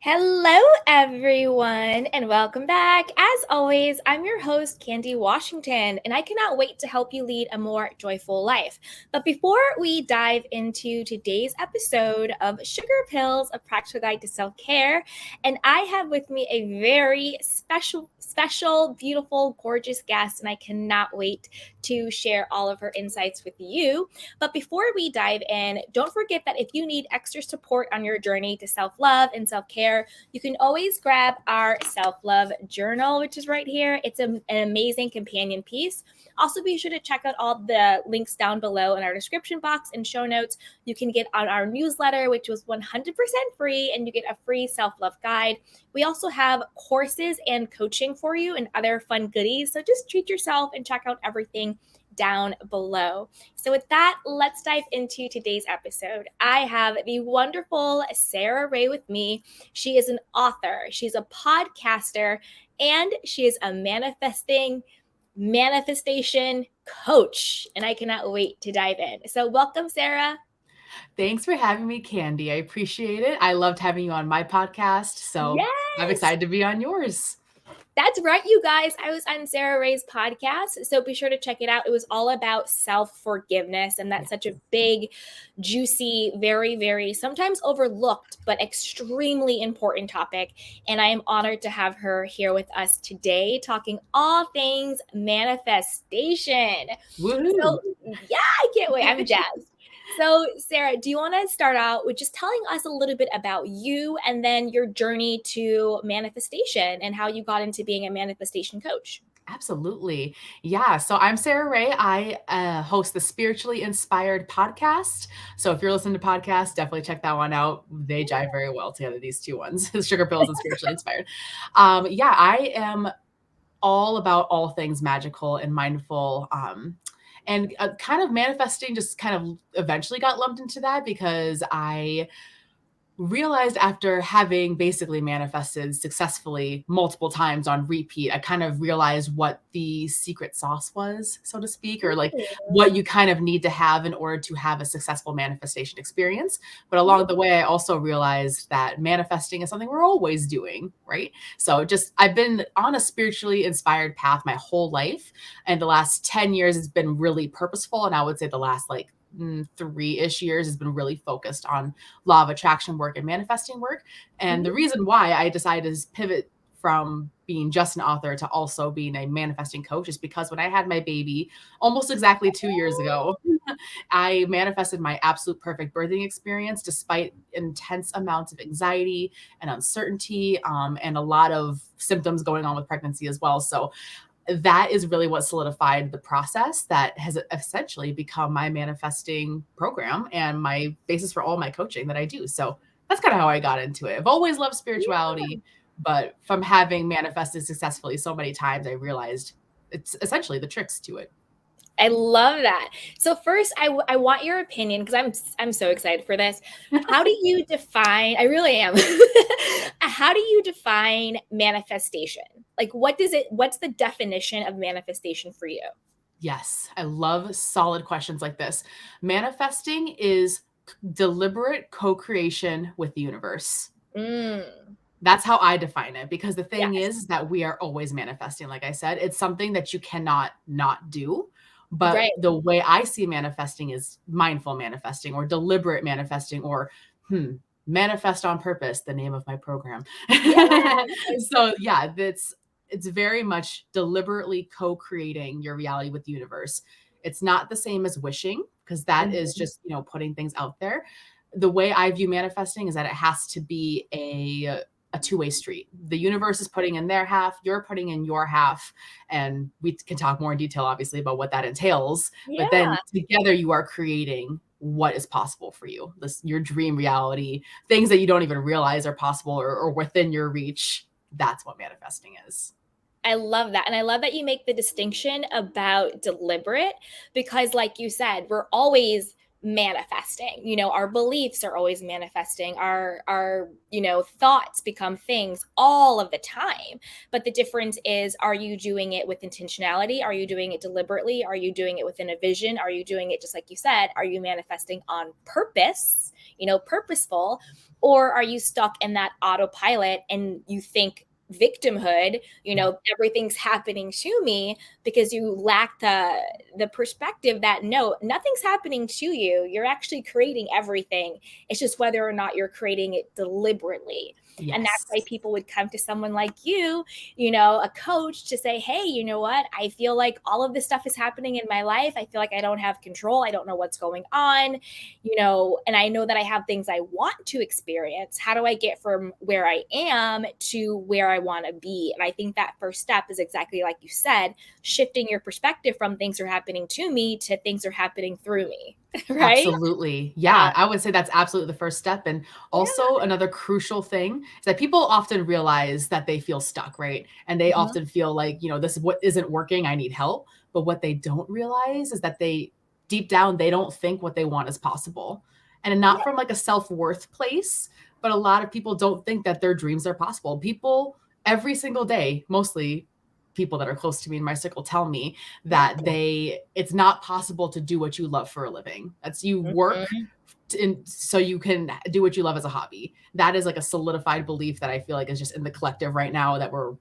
Hello, everyone, and welcome back. As always, I'm your host, Candy Washington, and I cannot wait to help you lead a more joyful life. But before we dive into today's episode of Sugar Pills, a practical guide to self-care, and I have with me a very special, beautiful, gorgeous guest, and I cannot wait to share all of her insights with you. But before we dive in, don't forget that if you need extra support on your journey to self-love and self-care, you can always grab our self-love journal, which is right here. It's an amazing companion piece. Also, be sure to check out all the links down below in our description box and show notes. You can get on our newsletter, which was 100% free, and you get a free self-love guide. We also have courses and coaching for you and other fun goodies. So just treat yourself and check out everything down below. So with that, let's dive into today's episode. I have the wonderful Sara Rae with me. She is an author, she's a podcaster, and she is a manifestation coach. And I cannot wait to dive in. So welcome, Sara. Thanks for having me, Candy. I appreciate it. I loved having you on my podcast, so I'm Yes. excited to be on yours. That's right, you guys. I was on Sara Rae's podcast, so be sure to check it out. It was all about self-forgiveness, and that's such a big, juicy, very sometimes overlooked, but extremely important topic. And I am honored to have her here with us today, talking all things manifestation. Woohoo. So, yeah, I can't wait. I'm jazzed. So, Sara, do you want to start out with just telling us a little bit about you and then your journey to manifestation and how you got into being a manifestation coach? Absolutely. Yeah. So I'm Sara Rae. I host the Spiritually Inspired podcast. So if you're listening to podcasts, definitely check that one out. They jive very well together, these two ones, Sugar Pills and Spiritually Inspired. Yeah, I am all about all things magical and mindful. And kind of manifesting just kind of eventually got lumped into that because I realized after having basically manifested successfully multiple times on repeat, I kind of realized what the secret sauce was, so to speak, or like what you kind of need to have in order to have a successful manifestation experience. But along the way, I also realized that manifesting is something we're always doing, right? So I've been on a spiritually inspired path my whole life. And the last 10 years has been really purposeful. And I would say the last 3-ish years has been really focused on law of attraction work and manifesting work. And the reason why I decided to pivot from being just an author to also being a manifesting coach is because when I had my baby almost exactly 2 years ago, I manifested my absolute perfect birthing experience despite intense amounts of anxiety and uncertainty, and a lot of symptoms going on with pregnancy as well. So that is really what solidified the process that has essentially become my manifesting program and my basis for all my coaching that I do. So that's kind of how I got into it. I've always loved spirituality, but from having manifested successfully so many times, I realized it's essentially the tricks to it. I love that. So first, I want your opinion because I'm so excited for this. How do you define? I really am. How do you define manifestation? Like, what's the definition of manifestation for you? Yes, I love solid questions like this. Manifesting is deliberate co-creation with the universe. That's how I define it, because the thing is that we are always manifesting. Like I said, it's something that you cannot not do. But the way I see manifesting is mindful manifesting or deliberate manifesting or manifest on purpose, the name of my program. So yeah, it's very much deliberately co-creating your reality with the universe. It's not the same as wishing, because that is just, putting things out there. the way I view manifesting is that it has to be a two-way street. The universe is putting in their half, you're putting in your half, and we can talk more in detail, obviously, about what that entails. But Yeah. then together you are creating what is possible for you, your dream reality, things that you don't even realize are possible or within your reach. That's what manifesting is. I love that. And I love that you make the distinction about deliberate because, like you said, we're always manifesting. Our beliefs are always manifesting. Our thoughts become things all of the time. But the difference is, are you doing it with intentionality? Are you doing it deliberately? Are you doing it within a vision? Are you doing it just like you said? Are you manifesting on purpose? Purposeful, or are you stuck in that autopilot and you think victimhood, everything's happening to me, because you lack the perspective that no, nothing's happening to you. You're actually creating everything. It's just whether or not you're creating it deliberately. And that's why Yes. people would come to someone like you, a coach, to say, hey, you know what? I feel like all of this stuff is happening in my life. I feel like I don't have control. I don't know what's going on, and I know that I have things I want to experience. How do I get from where I am to where I want to be? And I think that first step is exactly like you said, shifting your perspective from things are happening to me to things are happening through me, right? Absolutely. Yeah, I would say that's absolutely the first step. And Yeah. also another crucial thing is that people often realize that they feel stuck, right? And they Mhm. often feel like, this is what isn't working, I need help. But what they don't realize is that they deep down they don't think what they want is possible. And not Yeah. from like a self-worth place, but a lot of people don't think that their dreams are possible. People every single day, mostly people that are close to me in my circle tell me Yeah. that it's not possible to do what you love for a living. That's you work Mhm. so you can do what you love as a hobby. That is like a solidified belief that I feel like is just in the collective right now that we're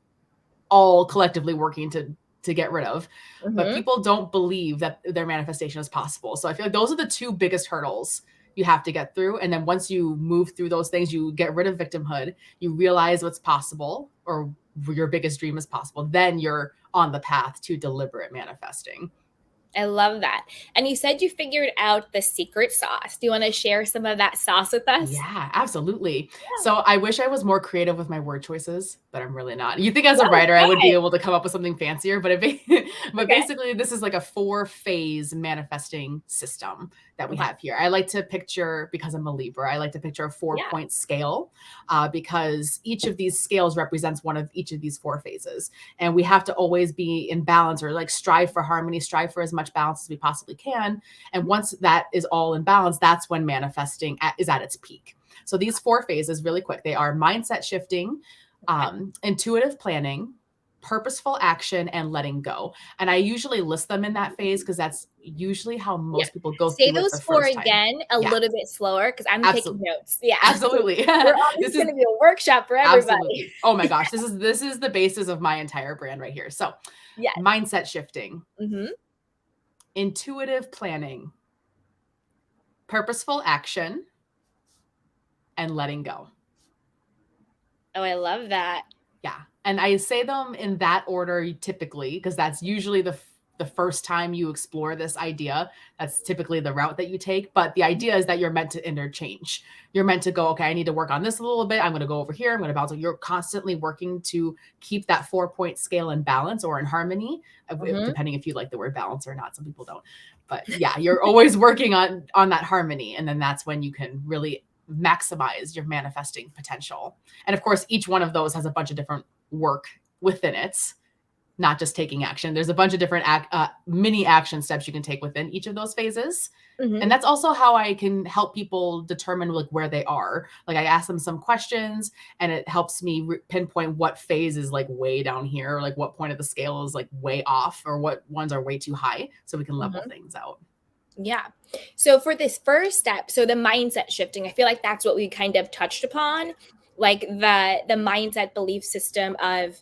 all collectively working to get rid of. But Mhm. people don't believe that their manifestation is possible. So I feel like those are the two biggest hurdles you have to get through. And then once you move through those things, you get rid of victimhood, you realize what's possible or your biggest dream is possible. Then you're on the path to deliberate manifesting. I love that. And you said you figured out the secret sauce. Do you want to share some of that sauce with us? Yeah, absolutely. Yeah. So I wish I was more creative with my word choices, but I'm really not. You think as No, a it's writer I would be good. able to come up with something fancier, but but Okay. basically this is like a 4-phase manifesting system that we Okay. have here. I like to picture, because I'm a Libra, I like to picture a Yeah. 4-point scale, because each of these scales represents one of each of these 4 phases, and we have to always be in balance, or like strive for harmony, strive for as much balance as we possibly can. And once that is all in balance, that's when manifesting is at its peak. So these 4 phases, really quick, they are mindset shifting, Okay. intuitive planning, purposeful action, and letting go. And I usually list them in that phase because that's usually how Yeah. most people go Say through it those the four first time. again a Yeah, little bit slower because I'm taking absolutely. notes. Yeah. Absolutely. This This is going is to be a workshop for everybody. absolutely. Oh my gosh, this is the basis of my entire brand right here. So, Yes. mindset shifting, Hmm. intuitive planning, purposeful action, and letting go. Oh, I love that. Yeah. And I say them in that order typically because that's usually the first time you explore this idea. That's typically the route that you take. But the idea is that you're meant to interchange. You're meant to go, okay, I need to work on this a little bit. I'm going to go over here. I'm going to bounce. You're constantly working to keep that 4-point scale in balance or in harmony, Hmm. depending if you like the word balance or not. Some people don't. But yeah, you're always working on that harmony. And then that's when you can really maximize your manifesting potential. And of course, each one of those has a bunch of different work within it, not just taking action. There's a bunch of different mini action steps you can take within each of those phases. And Hmm. that's also how I can help people determine like where they are. Like I ask them some questions and it helps me pinpoint what phase is like way down here, or like what point of the scale is like way off, or what ones are way too high, so we can level Hmm. things out. Yeah. So for this first step, so the mindset shifting, I feel like that's what we kind of touched upon, like the mindset belief system of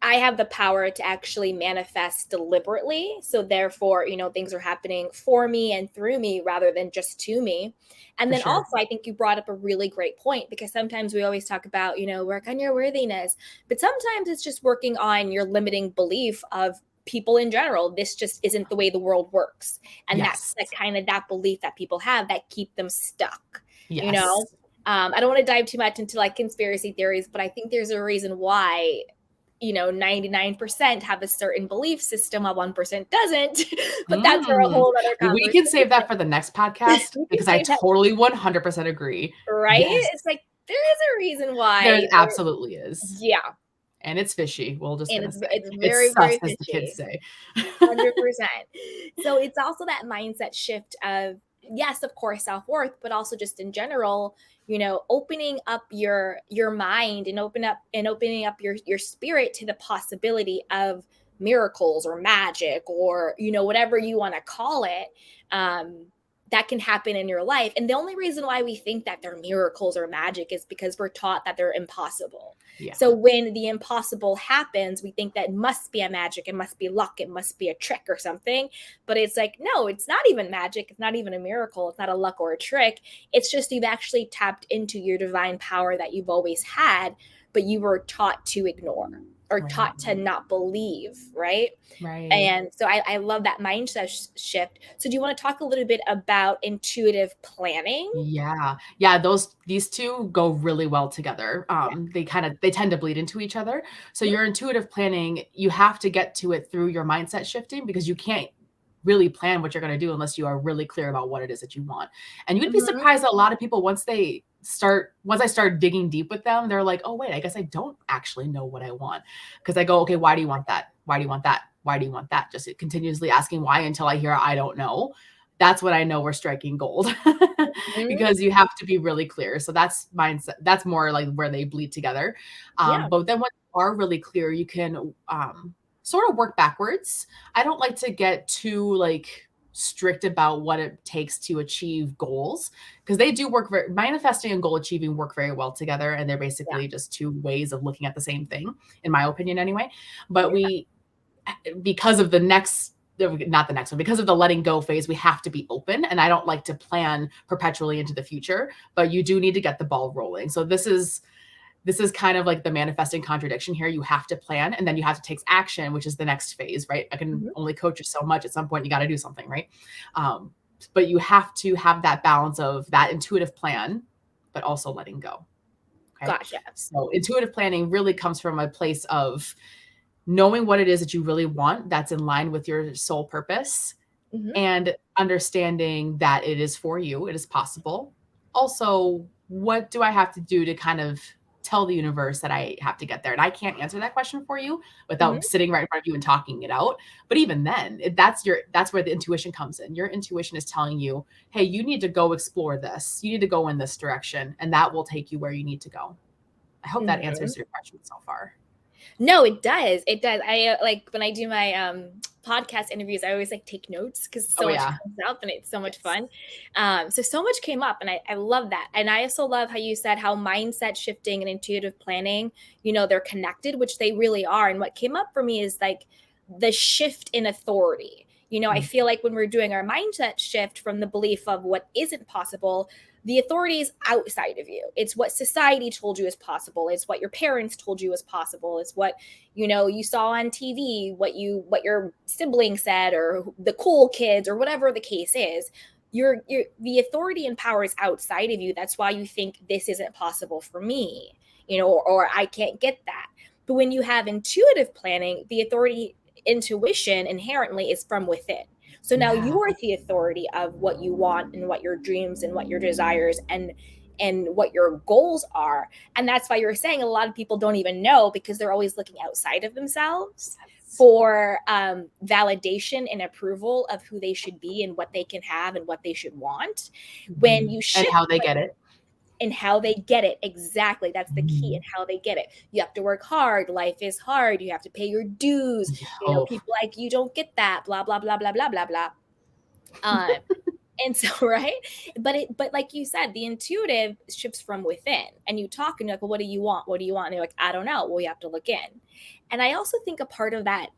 I have the power to actually manifest deliberately. So therefore, things are happening for me and through me rather than just to me. And For then sure. also, I think you brought up a really great point because sometimes we always talk about, work on your worthiness, but sometimes it's just working on your limiting belief of people in general. This just isn't the way the world works. And that's Yes. like kind of that belief that people have that keep them stuck. you Yes. know? I don't want to dive too much into like conspiracy theories, but I think there's a reason why 99% have a certain belief system while 1% doesn't. But that's for a Mm. whole other We can save conversation. that for the next podcast We can because I say that, totally 100% agree. right? Yes, It's like there is a reason there why there, absolutely is. yeah. And it's fishy, we're just And gonna it's say. it's It's very, sus, very as the kids fishy. say. 100%. So it's also that mindset shift of, yes, of course, self-worth, but also just in general, opening up your mind and opening up your spirit to the possibility of miracles or magic or whatever you want to call it. That can happen in your life. And the only reason why we think that they're miracles or magic is because we're taught that they're impossible. Yeah, So when the impossible happens, we think that must be a magic, it must be luck, it must be a trick or something. But it's like, no, it's not even magic, it's not even a miracle, it's not a luck or a trick. It's just you've actually tapped into your divine power that you've always had, but you were taught to ignore or right, taught to not believe, right? right. And so I love that mindset shift. So do you want to talk a little bit about intuitive planning? Yeah. Yeah, these 2 go really well together. Yeah. They tend to bleed into each other. So Mhm. your intuitive planning, you have to get to it through your mindset shifting because you can't really plan what you're gonna do unless you are really clear about what it is that you want. And you'd be Mhm. surprised that a lot of people once I start digging deep with them, they're like, "Oh, wait, I guess I don't actually know what I want." Because I go, "Okay, why do you want that? Why do you want that? Why do you want that?" Just continuously asking why until I hear, "I don't know." That's when I know we're striking gold Mhm. because you have to be really clear. So that's mindset. That's more like where they bleed together. Yeah. But then when you are really clear, you can sort of work backwards. I don't like to get too like strict about what it takes to achieve goals because they do work very manifesting and goal achieving work very well together and they're Yeah. basically just 2 ways of looking at the same thing in my opinion anyway. But Yeah. we because of the next not the next one because of the letting go phase we have to be open and I don't like to plan perpetually into the future but you do need to get the ball rolling so this is kind of like the manifesting contradiction here you have to plan and then you have to take action which is the next phase right I can Mhm. only coach you so much at some point you got to do something right um, but you have to have that balance of that intuitive plan but also letting go okay Gotcha. so intuitive planning really comes from a place of knowing what it is that you really want that's in line with your soul purpose Mhm. and understanding that it is for you, it is possible. Also, what do I have to do to kind of tell the universe that I have to get there? And I can't answer that question for you without Mhm. sitting right in front of you and talking it out. But even then, that's where the intuition comes in. Your intuition is telling you, "Hey, you need to go explore this. You need to go in this direction, and that will take you where you need to go." I hope that Mhm. answers your question so far. No, it does. It does. I like when I do my podcast interviews, I always like take notes because so Oh much yeah. comes up and it's so much Yes. fun. So much came up, and I love that. And I also love how you said how mindset shifting and intuitive planning, they're connected, which they really are. And what came up for me is like the shift in authority. I Mm, feel like when we're doing our mindset shift from the belief of what isn't possible, the authority is outside of you. It's what society told you is possible. It's what your parents told you is possible. It's what you saw on TV, what your sibling said, or the cool kids, or whatever the case is. Your the authority and power is outside of you. That's why you think this isn't possible for me, or I can't get that. But when you have intuitive planning, the authority intuition inherently is from within. So now yeah. you're the authority of what you want and what your dreams and what your desires and what your goals are. And that's why you're saying a lot of people don't even know because they're always looking outside of themselves Yes. for validation and approval of who they should be and what they can have and what they should want. When Mhm. you And shift how they get it. and how they get it. Exactly. That's the key in Mhm. how they get it. You have to work hard. Life is hard. You have to pay your dues. Yeah, oh, People like you don't get that, blah, blah, blah, blah, blah, blah, blah. Um, and so, right. But like you said, the intuitive shifts from within and you talk and you're like, well, what do you want? What do you want? And you're like, I don't know. Well, you have to look in. And I also think a part of that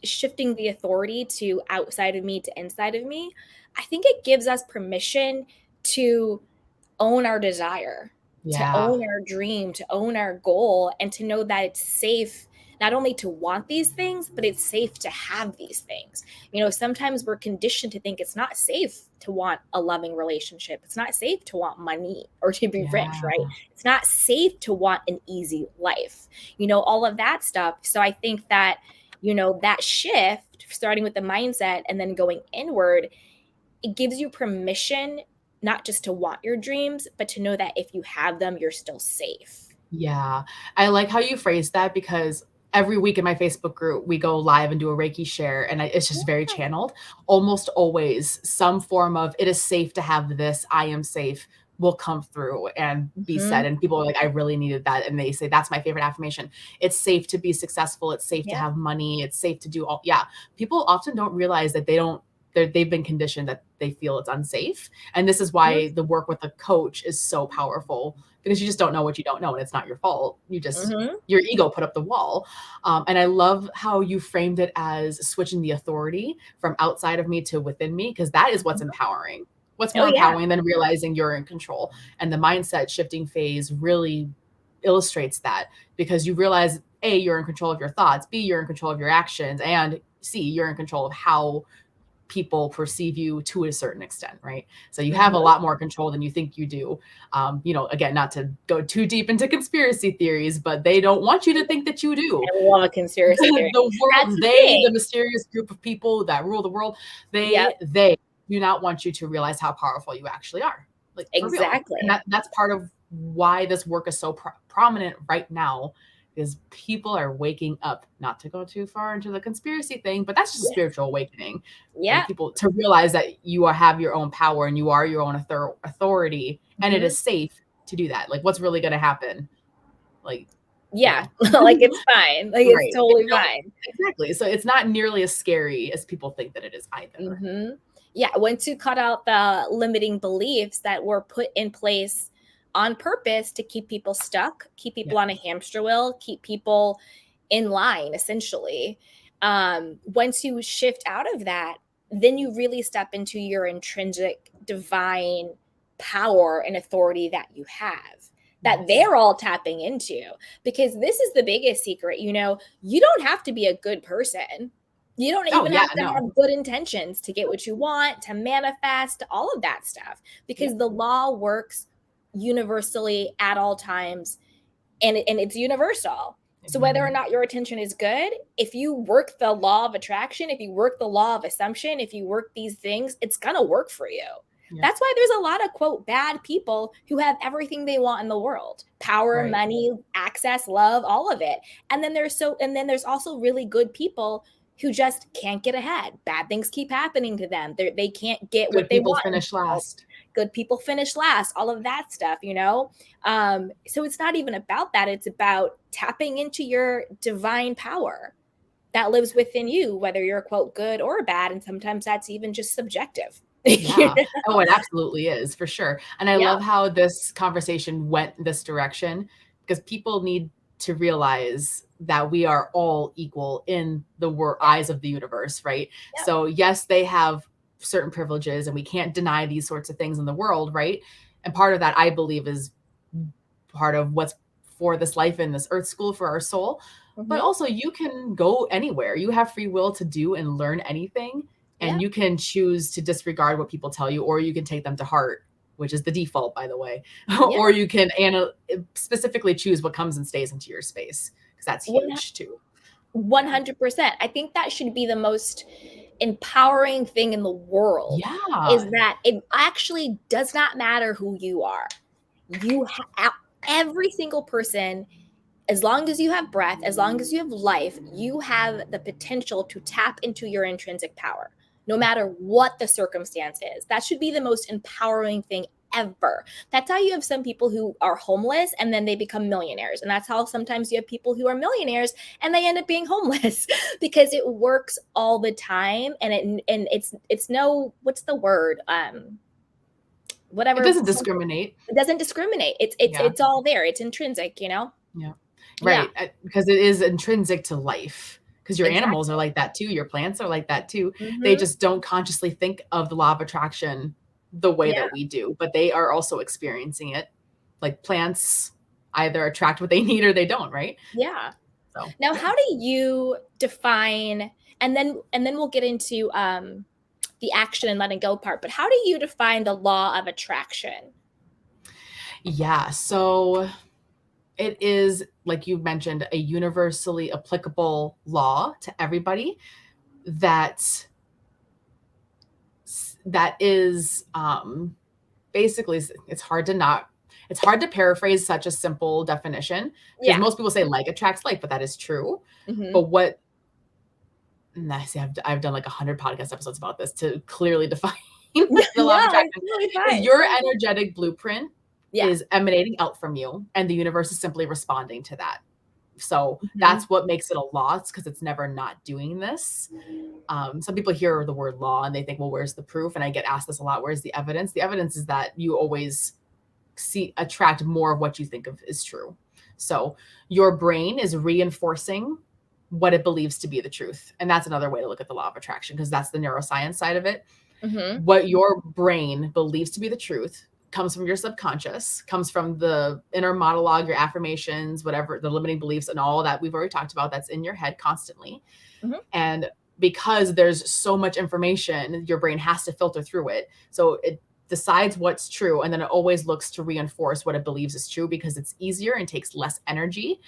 shifting the authority to outside of me to inside of me, I think it gives us permission to own our desire, to yeah. own our dream, to own our goal, and to know that it's safe not only to want these things, but it's safe to have these things. Sometimes we're conditioned to think it's not safe to want a loving relationship. It's not safe to want money or to be rich, Yeah. right? It's not safe to want an easy life, all of that stuff. So I think that, that shift, starting with the mindset and then going inward, it gives you permission not just to want your dreams, but to know that if you have them, you're still safe. Yeah. I like how you phrased that because every week in my Facebook group, we go live and do a Reiki share, and it's just very Yeah. channeled. Almost always, some form of "it is safe to have this, I am safe" will come through and be said. Mm-hmm. And people are like, "I really needed that." And they say, "That's my favorite affirmation. It's safe to be successful. It's safe to Yeah. have money. It's safe to do all." Yeah. People often don't realize that they've been conditioned that they feel it's unsafe. And this is why the work with a coach is so powerful because you just don't know what you don't know, and it's not your fault. Mm-hmm. Your ego put up the wall. And I love how you framed it as switching the authority from outside of me to within me, because that is what's empowering. What's Oh, more yeah. empowering than realizing you're in control? And the mindset shifting phase really illustrates that because you realize A, you're in control of your thoughts, B, you're in control of your actions, and C, you're in control of how people perceive you to a certain extent, right? So you have a Mm-hmm. lot more control than you think you do. Again, not to go too deep into conspiracy theories, but they don't want you to think that you do. I love a conspiracy theory. The That's world, the thing. the mysterious group of people that rule the world, Yep. they do not want you to realize how powerful you actually are, like for real. And Exactly. that's part of why this work is so prominent right now, is people are waking up. Not to go too far into the conspiracy thing, but that's just a Yeah. spiritual awakening. Like Yeah. people to realize that have your own power and you are your own authority, and it Mm-hmm. is safe to do that. Like, what's really going to happen? Like, Yeah. Like it's fine. Like it's right. totally fine. Exactly. So it's not nearly as scary as people think that it is either. Mm-hmm. Yeah. Once you cut out the limiting beliefs that were put in place on purpose to keep people stuck, keep Yeah. people on a hamster wheel, keep people in line, essentially. Once you shift out of that, then you really step into your intrinsic divine power and authority that you have, that Yes. they're all tapping into. Because this is the biggest secret, you don't have to be a good person. You don't Oh even yeah, have to no. have good intentions to get what you want, to manifest, all of that stuff, because Yep. the law works universally at all times, and it's universal. So whether or Mhm. not your attention is good, if you work the law of attraction, if you work the law of assumption, if you work these things, it's going to work for you. Yep. That's why there's a lot of quote bad people who have everything they want in the world. Power, Right. money, access, love, all of it. And then there's also really good people who just can't get ahead. Bad things keep happening to them. They can't get what Good they people want in finish the world. last. Good people finish last, all of that stuff. So it's not even about that. It's about tapping into your divine power that lives within you, whether you're quote good or bad. And sometimes that's even just subjective. Yeah. Oh, it absolutely is, for sure. And I Yeah. love how this conversation went this direction because people need to realize that we are all equal in the Yeah. eyes of the universe, right? Yeah. So, yes, they have certain privileges and we can't deny these sorts of things in the world, right? And part of that, I believe, is part of what's for this life in this earth school for our soul. But Hmm. also, you can go anywhere. You have free will to do and learn anything. Yeah. And you can choose to disregard what people tell you, or you can take them to heart, which is the default, by the way. Yeah. Or you can specifically choose what comes and stays into your space, because that's huge too. Yeah. 100%. I think that should be the most empowering thing in the world, is Yeah. that it actually does not matter who you are. Every single person, as long as you have breath, as long as you have life, you have the potential to tap into your intrinsic power, no matter what the circumstance is. That should be the most empowering thing ever. That's how you have some people who are homeless and then they become millionaires. And that's how sometimes you have people who are millionaires and they end up being homeless because it works all the time. And it's no, what's the word? It Whatever. doesn't discriminate. It doesn't discriminate. It's it's Yeah. it's all there. It's intrinsic. Yeah. Yeah. Right. Because it is intrinsic to life. Because your animals Exactly. are like that too. Your plants are like that too. They Hmm. just don't consciously think of the law of attraction the way Yeah. that we do, but they are also experiencing it. Like plants either attract what they need or they don't, right? Yeah. So Now, yeah. how do you define, and then we'll get into the action and letting go part, but how do you define the law of attraction? Yeah. So it is, like you mentioned, a universally applicable law to everybody that that is basically, it's hard to paraphrase such a simple definition because Yeah. most people say like attracts like, but that is true. Hmm. But what, and I see I've done like 100 podcast episodes about this to clearly define Yeah, the law of it's attraction. really Is fun. your energetic blueprint Yeah. is emanating out from you, and the universe is simply responding to that. So Hmm. that's what makes it a law. It's because it's never not doing this. Some people hear the word law and they think, well, where's the proof? And I get asked this a lot. Where's the evidence? The evidence is that you always attract more of what you think of is true. So your brain is reinforcing what it believes to be the truth. And that's another way to look at the law of attraction because that's the neuroscience side of it. Hmm. What your brain believes to be the truth comes from your subconscious, comes from the inner monologue, your affirmations, whatever the limiting beliefs and all that we've already talked about that's in your head constantly. Hmm. And because there's so much information, your brain has to filter through it. So it decides what's true and then it always looks to reinforce what it believes is true because it's easier and takes less energy.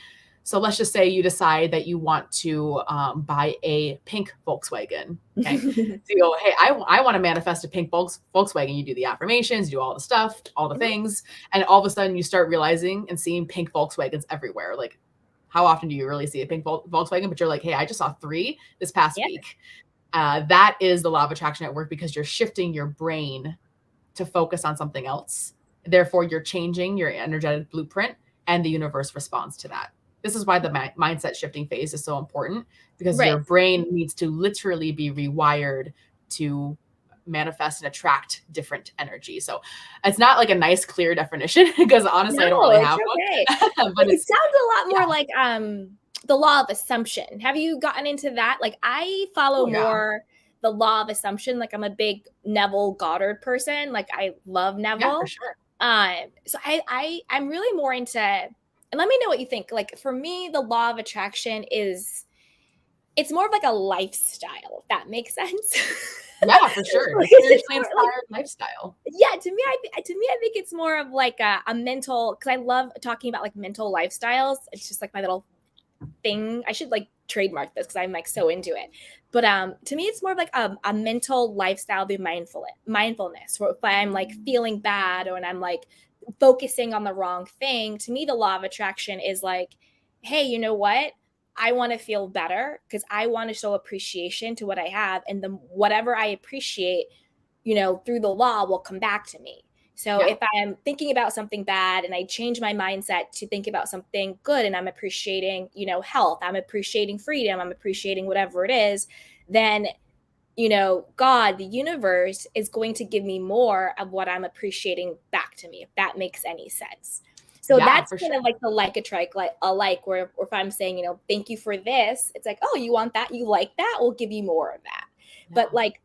So let's just say you decide that you want to buy a pink Volkswagen. Okay. So you go, hey, I want to manifest a pink Volkswagen. You do the affirmations, you do all the stuff, all the things. And all of a sudden you start realizing and seeing pink Volkswagens everywhere. Like, how often do you really see a pink Volkswagen? But you're like, hey, I just saw 3 this past Yeah. week. That is the law of attraction at work because you're shifting your brain to focus on something else. Therefore, you're changing your energetic blueprint and the universe responds to that. This is why the mindset shifting phase is so important because Right. your brain needs to literally be rewired to manifest and attract different energy. So it's not like a nice, clear definition because honestly, I don't No, really it's have okay. one, but It it's, sounds a lot more yeah. like the law of assumption. Have you gotten into that? Like I follow Oh, yeah. more the law of assumption. Like I'm a big Neville Goddard person. Like I love Yeah, for Neville. sure. So I'm really more into, and let me know what you think. Like for me, the law of attraction is, it's more of like a lifestyle, if that makes sense. Yeah, for sure. Like, A it's spiritually more like, inspired lifestyle. yeah, to me I think it's more of like a mental, because I love talking about like mental lifestyles. It's just like my little thing. I should like trademark this because I'm like so into it. But to me it's more of like a mental lifestyle, be mindfulness, where if I'm like feeling bad or when I'm like focusing on the wrong thing, to me the law of attraction is like, hey, you know what, I want to feel better because I want to show appreciation to what I have, and the whatever I appreciate, through the law will come back to me. So Yeah. if I'm thinking about something bad and I change my mindset to think about something good, and I'm appreciating, health, I'm appreciating freedom, I'm appreciating whatever it is, then, God, the universe is going to give me more of what I'm appreciating back to me, if that makes any sense. So Yeah, that's for kind sure. of like the like attract, like a like, where if I'm saying, thank you for this, it's like, oh, you want that? You like that? We'll give you more of that. Yeah. But like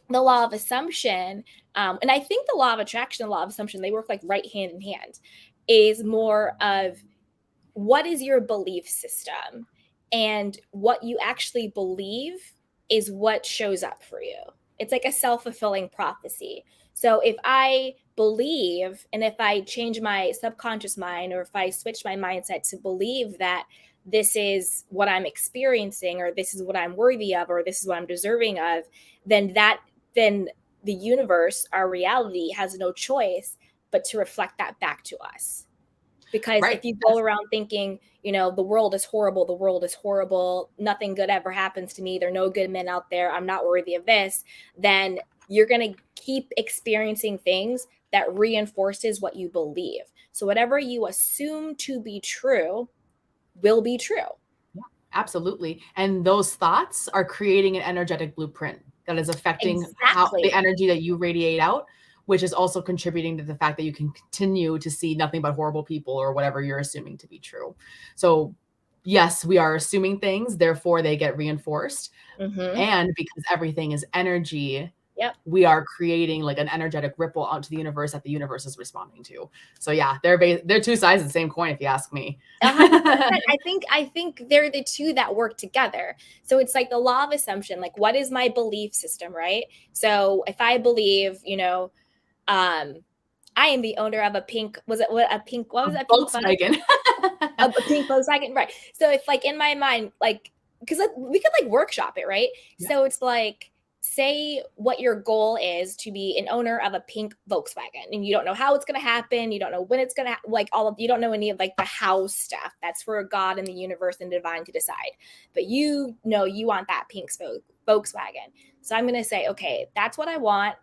the law of assumption, and I think the law of attraction and law of assumption, they work like right hand in hand, is more of what is your belief system, and what you actually believe is what shows up for you. It's like a self-fulfilling prophecy. So if I believe, and if I change my subconscious mind, or if I switch my mindset to believe that this is what I'm experiencing, or this is what I'm worthy of, or this is what I'm deserving of, then the universe, our reality, has no choice but to reflect that back to us. Because Right. if you go around thinking, the world is horrible, nothing good ever happens to me, there are no good men out there, I'm not worthy of this, then you're going to keep experiencing things that reinforces what you believe. So whatever you assume to be true will be true. Yeah, absolutely. And those thoughts are creating an energetic blueprint that is affecting how the Exactly. energy that you radiate out, which is also contributing to the fact that you can continue to see nothing but horrible people or whatever you're assuming to be true. So, yes, we are assuming things, therefore they get reinforced. Hmm. And because everything is energy, Yep. we are creating like an energetic ripple out to the universe that the universe is responding to. So yeah, they're two sides of the same coin, if you ask me. 100%. I think they're the two that work together. So it's like the law of assumption. Like, what is my belief system, right? So if I believe, um, I am the owner of a pink. Was it what a pink? What was that pink bus? Volkswagen. A pink Volkswagen, right? So it's like in my mind, like because we could like workshop it, right? Yeah. So it's like say what your goal is to be an owner of a pink Volkswagen, and you don't know how it's going to happen, you don't know when it's going to like all of you don't know any of like the how stuff. That's for God and the universe and divine to decide. But you know you want that pink Volkswagen. So I'm going to say, okay, that's what I want,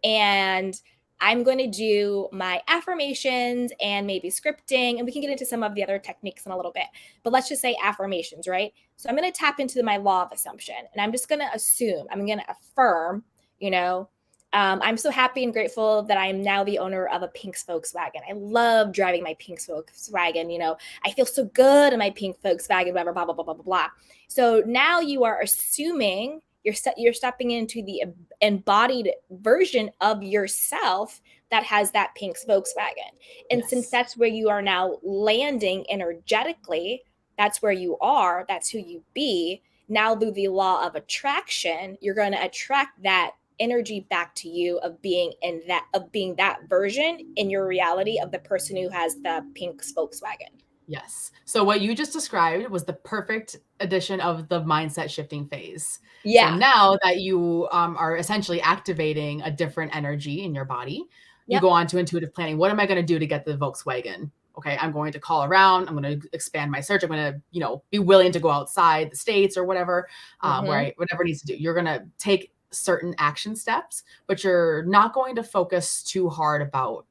and I'm going to do my affirmations and maybe scripting, and we can get into some of the other techniques in a little bit. But let's just say affirmations, right? So I'm going to tap into my law of assumption, and I'm just going to assume, I'm going to affirm, I'm so happy and grateful that I'm now the owner of a pink Volkswagen. I love driving my pink Volkswagen. I feel so good in my pink Volkswagen, blah, blah, blah, blah, blah, blah, blah. So now you are assuming you're stepping into the embodied version of yourself that has that pink Volkswagen. And Yes. since that's where you are now landing energetically, that's where you are, that's who you be. Now, through the law of attraction, you're going to attract that energy back to you of being that version in your reality of the person who has the pink Volkswagen. Yes. So what you just described was the perfect addition of the mindset shifting phase. So Yeah. now that you are essentially activating a different energy in your body, you Yep. go on to intuitive planning. What am I going to do to get the Volkswagen? Okay, I'm going to call around. I'm going to expand my search. I'm going to, be willing to go outside the states or whatever, whatever needs to do. You're going to take certain action steps, but you're not going to focus too hard about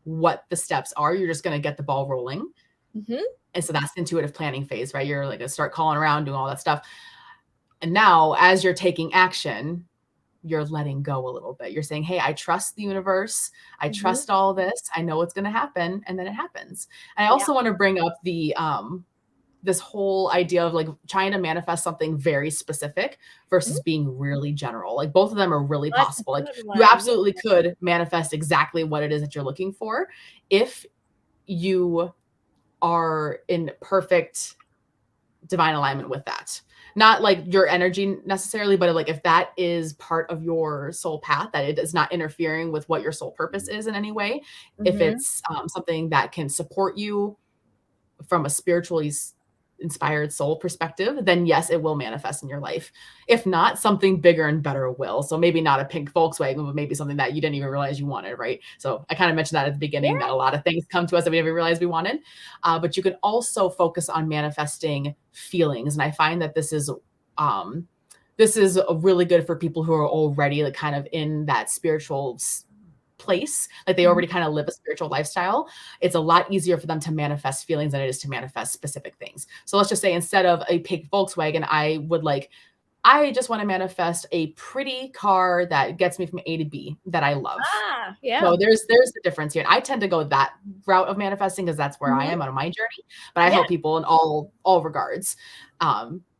what the steps are. You're just going to get the ball rolling. Mm-hmm. And so that's the intuitive planning phase, right? You're like going to start calling around, doing all that stuff. And now, as you're taking action, you're letting go a little bit. You're saying, hey, I trust the universe. I trust all this. I know it's going to happen. And then it happens. And I also want to bring up the, this whole idea of like trying to manifest something very specific versus being really general. Like both of them are really That's a possible. Like good you one. absolutely could manifest exactly what it is that you're looking for if you are in perfect divine alignment with that. Not like your energy necessarily, but like if that is part of your soul path, that it is not interfering with what your soul purpose is in any way. If it's something that can support you from a spiritually inspired soul perspective, then yes, it will manifest in your life. If not, something bigger and better will. So maybe not a pink Volkswagen, but maybe something that you didn't even realize you wanted, right? So I kind of mentioned that at the beginning, that a lot of things come to us that we never realized we wanted. But you can also focus on manifesting feelings. And I find that this is really good for people who are already like kind of in that spiritual place, like they already kind of live a spiritual lifestyle. It's a lot easier for them to manifest feelings than it is to manifest specific things. So let's just say instead of a pink Volkswagen, I just want to manifest a pretty car that gets me from A to B that I love. So there's the difference here. And I tend to go that route of manifesting because that's where I am on my journey. But I help people in all regards.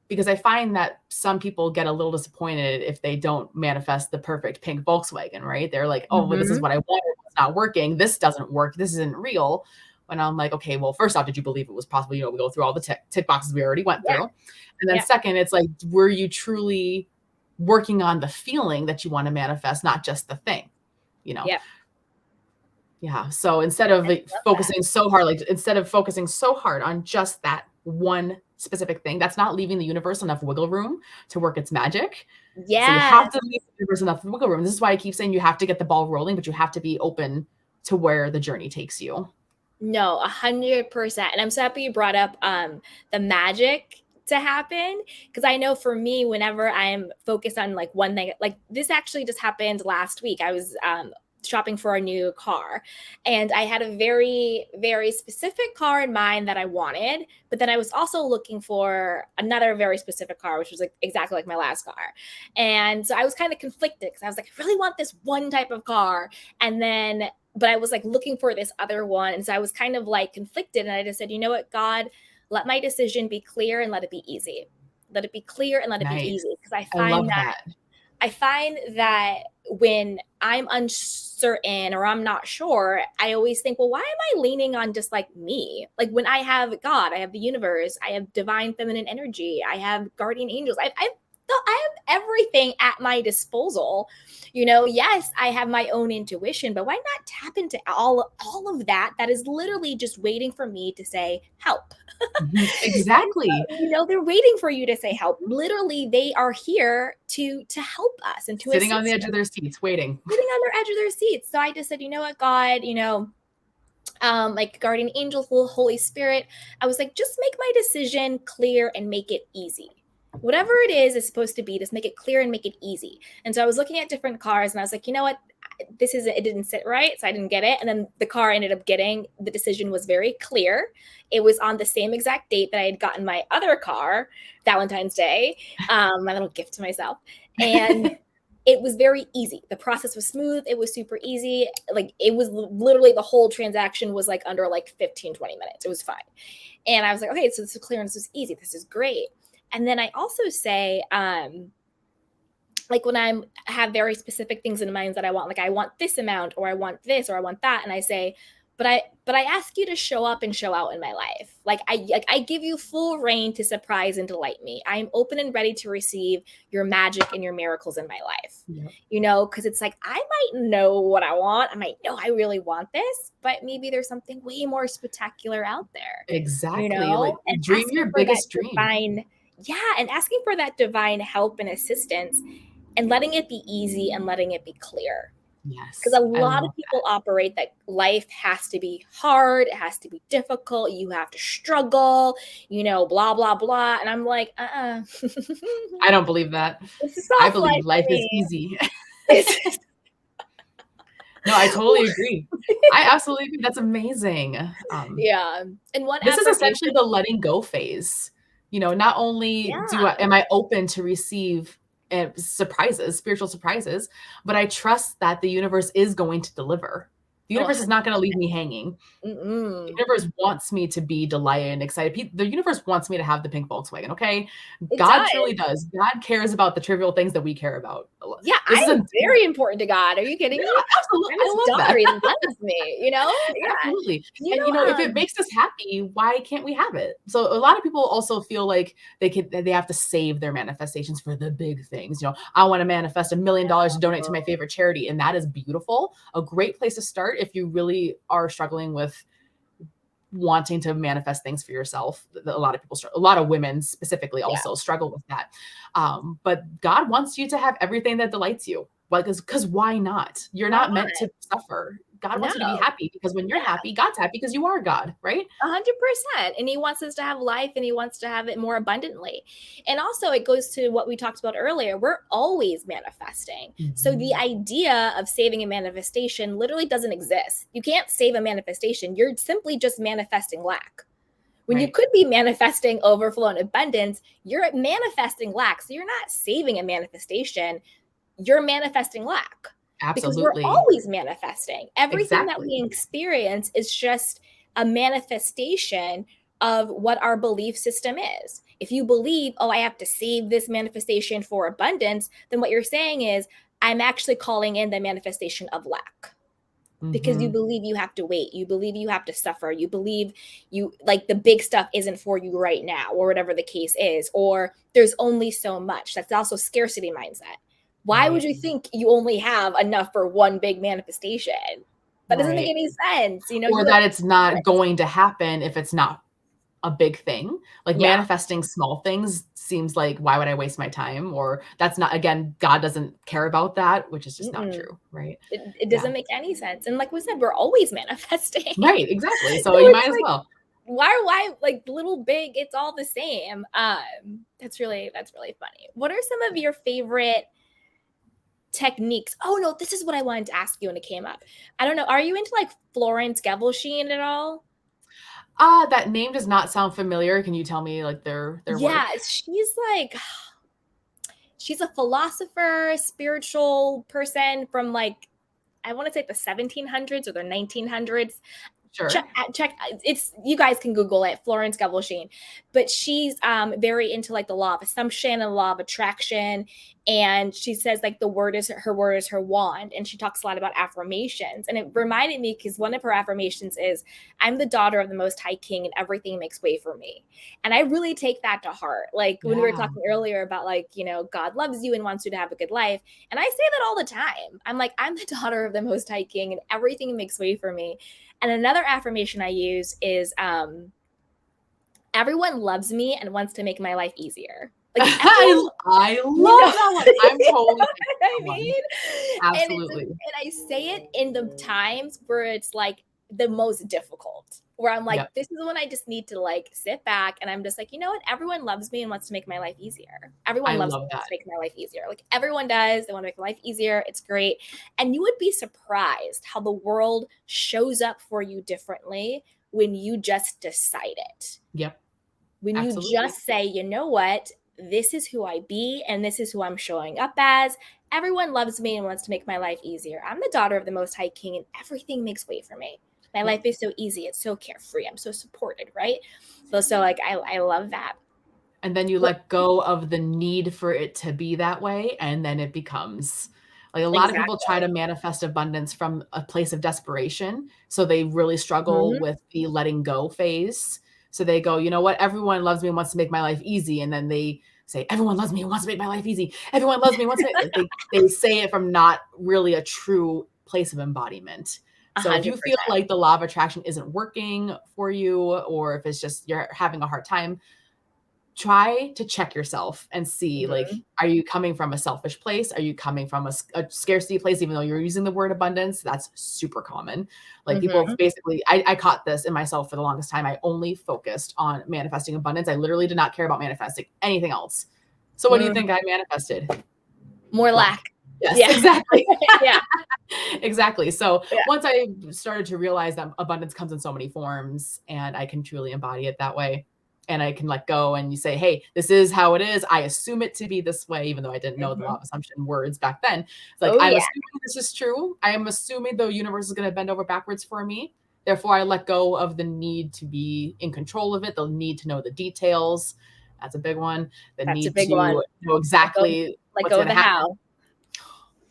Because I find that some people get a little disappointed if they don't manifest the perfect pink Volkswagen, right? They're like, oh, well, this is what I wanted. It's not working. This doesn't work. This isn't real. When I'm like, okay, well, first off, did you believe it was possible? We go through all the tick boxes we already went through. And then second, it's like, were you truly working on the feeling that you want to manifest, not just the thing, Yeah. So instead of focusing so hard on just that one specific thing, that's not leaving the universe enough wiggle room to work its magic. So you have to leave the universe enough wiggle room. This is why I keep saying you have to get the ball rolling, but you have to be open to where the journey takes you. No, 100%. And I'm so happy you brought up the magic to happen, because I know for me, whenever I'm focused on like one thing, like this actually just happened last week. I was shopping for a new car, and I had a very, very specific car in mind that I wanted, but then I was also looking for another very specific car, which was like exactly like my last car. And so I was kind of conflicted because I was like, I really want this one type of car, and then but I was like looking for this other one. And so I was kind of like conflicted. And I just said, you know what, God, let my decision be clear and let it be easy. Let it be clear and let it be Nice. easy. Because I I find love that that. I find that when I'm uncertain or I'm not sure, I always think, well, why am I leaning on just like me? Like when I have God, I have the universe, I have divine feminine energy, I have guardian angels, I have everything at my disposal. Yes, I have my own intuition, but why not tap into all of that is literally just waiting for me to say help. Exactly. They're waiting for you to say help. Literally, they are here to help us and to Sitting on the assist edge of their seats, waiting. sitting on their edge of their seats. So I just said, you know what, God, like guardian angels, Holy Spirit, I was like, just make my decision clear and make it easy. Whatever it is supposed to be, just make it clear and make it easy. And so I was looking at different cars and I was like, you know what, it didn't sit right, so I didn't get it. And then the car ended up getting, the decision was very clear. It was on the same exact date that I had gotten my other car, Valentine's Day, my little gift to myself. And it was very easy. The process was smooth. It was super easy. Like it was literally the whole transaction was like under like 15, 20 minutes. It was fine. And I was like, okay, so this is clear and this is easy. This is great. And then I also say, like when I have very specific things in mind that I want, like I want this amount or I want this or I want that. And I say, but I ask you to show up and show out in my life. Like I give you full reign to surprise and delight me. I am open and ready to receive your magic and your miracles in my life. Yep. Because it's like I might know what I want. I might know I really want this, but maybe there's something way more spectacular out there. Exactly. Like And dream asking your for that biggest dream. divine, yeah, and asking for that divine help and assistance and letting it be easy and letting it be clear. Because Yes. a I lot of love people operate that life has to be hard, it has to be difficult, you have to struggle, blah, blah, blah. And I'm like, I don't believe that. it's a I soft life believe for life is me. easy. No, I totally agree. I absolutely agree. That's amazing. Yeah. And one This is affirmation, essentially the letting go phase. Not only yeah. am I open to receive surprises, spiritual surprises, but I trust that the universe is going to deliver. The Oh, universe is not going to leave me hanging. The 100%. universe wants me to be delighted and excited. The universe wants me to have the pink Volkswagen, okay? It God does. truly does. God cares about the trivial things that we care about. Yeah, This is I'm a very important to God. Are you kidding me? Yeah, absolutely. I'm I his love daughter. that. He loves me, Yeah. Absolutely. You And, know, if it makes us happy, why can't we have it? So a lot of people also feel like they have to save their manifestations for the big things. I want to manifest $1 million to donate to my favorite charity, and that is beautiful. A great place to start if you really are struggling with wanting to manifest things for yourself. A lot of people a lot of women specifically yeah, also struggle with that. But God wants you to have everything that delights you. Like, because why not? You're why not meant not? to suffer. God No. wants you to be happy, because when you're Yeah. happy, God's happy because you are God, right? 100%. And he wants us to have life and he wants to have it more abundantly. And also, it goes to what we talked about earlier. We're always manifesting. So the Mhm. idea of saving a manifestation literally doesn't exist. You can't save a manifestation. You're simply just manifesting lack. When you Right. could be manifesting overflow and abundance, you're manifesting lack. So you're not saving a manifestation, you're manifesting lack because we're Absolutely. always manifesting. Everything that Exactly. we experience is just a manifestation of what our belief system is. If you believe, oh, I have to save this manifestation for abundance, then what you're saying is, I'm actually calling in the manifestation of lack because you Mhm. believe you have to wait, you believe you have to suffer, you believe you like the big stuff isn't for you right now, or whatever the case is, or there's only so much. That's also scarcity mindset. Why would Right. you think you only have enough for one big manifestation? That doesn't make Right. any sense. Or You have that it's not going to happen if it's not a big thing. Like, yeah. manifesting small things seems like, why would I waste my time? Or that's not, again, God doesn't care about that, which is just not Mm-mm. true, right? It Yeah. doesn't make any sense. And like we said, we're always manifesting. Right, exactly. So So you might it's as like, well. why like little big, it's all the same. That's really funny. What are some of your favorite techniques? Oh no, this is what I wanted to ask you when it came up. I don't know. Are you into like Florence Gewelschin at all? That name does not sound familiar. Can you tell me, like, their Yeah, work? she's a philosopher, spiritual person from like I want to say the 1700s or the 1900s. Sure. check it's, you guys can Google it, Florence Scovel Sheen. But she's very into like the law of assumption and the law of attraction. And she says like her word is her wand. And she talks a lot about affirmations. And it reminded me because one of her affirmations is, I'm the daughter of the Most High King and everything makes way for me. And I really take that to heart. Like when we were Yeah. talking earlier about like, God loves you and wants you to have a good life. And I say that all the time. I'm like, I'm the daughter of the Most High King and everything makes way for me. And another affirmation I use is everyone loves me and wants to make my life easier. Like everyone, I you know love that one. I'm totally what thinking I that one. mean? Absolutely. And I say it in the times where it's like the most difficult, where I'm like, Yep. this is when I just need to like sit back and I'm just like, you know what? Everyone loves me and wants to make my life easier. Everyone I loves me love and that. wants to make my life easier. Like everyone does. They want to make life easier. It's great. And you would be surprised how the world shows up for you differently when you just decide it. Yep. When you Absolutely. just say, you know what, this is who I be and this is who I'm showing up as. Everyone loves me and wants to make my life easier. I'm the daughter of the Most High King and everything makes way for me. My Yep. life is so easy. It's so carefree. I'm so supported, right? So like I love that. And then you What let go of the need for it to be that way, and then it becomes like a lot of people try exactly. to manifest abundance from a place of desperation, so they really struggle Mhm. with the letting go phase. So they go, "You know what? Everyone loves me and wants to make my life easy," and then they say, "Everyone loves me and wants to make my life easy. Everyone loves me and wants to make," like, they say it from not really a true place of embodiment. A So if hundred you feel percent. like the law of attraction isn't working for you, or if it's just you're having a hard time, try to check yourself and see, like, Mhm. are you coming from a selfish place? Are you coming from a scarcity place? Even though you're using the word abundance, that's super common. Like people Mhm. basically, I caught this in myself for the longest time. I only focused on manifesting abundance. I literally did not care about manifesting anything else. So what do you Mhm. think I manifested? More Lack. lack. Yes, Yeah. exactly. Yeah. Exactly. So Yeah. once I started to realize that abundance comes in so many forms and I can truly embody it that way, and I can let go and you say, hey, this is how it is. I assume it to be this way, even though I didn't know the law Mhm. of assumption words back then. It's like, Oh I'm yeah. assuming this is true. I am assuming the universe is going to bend over backwards for me. Therefore, I let go of the need to be in control of it, the need to know the details. That's a big one. The That's a need big to one. know exactly Let what's go going of to the happen. how.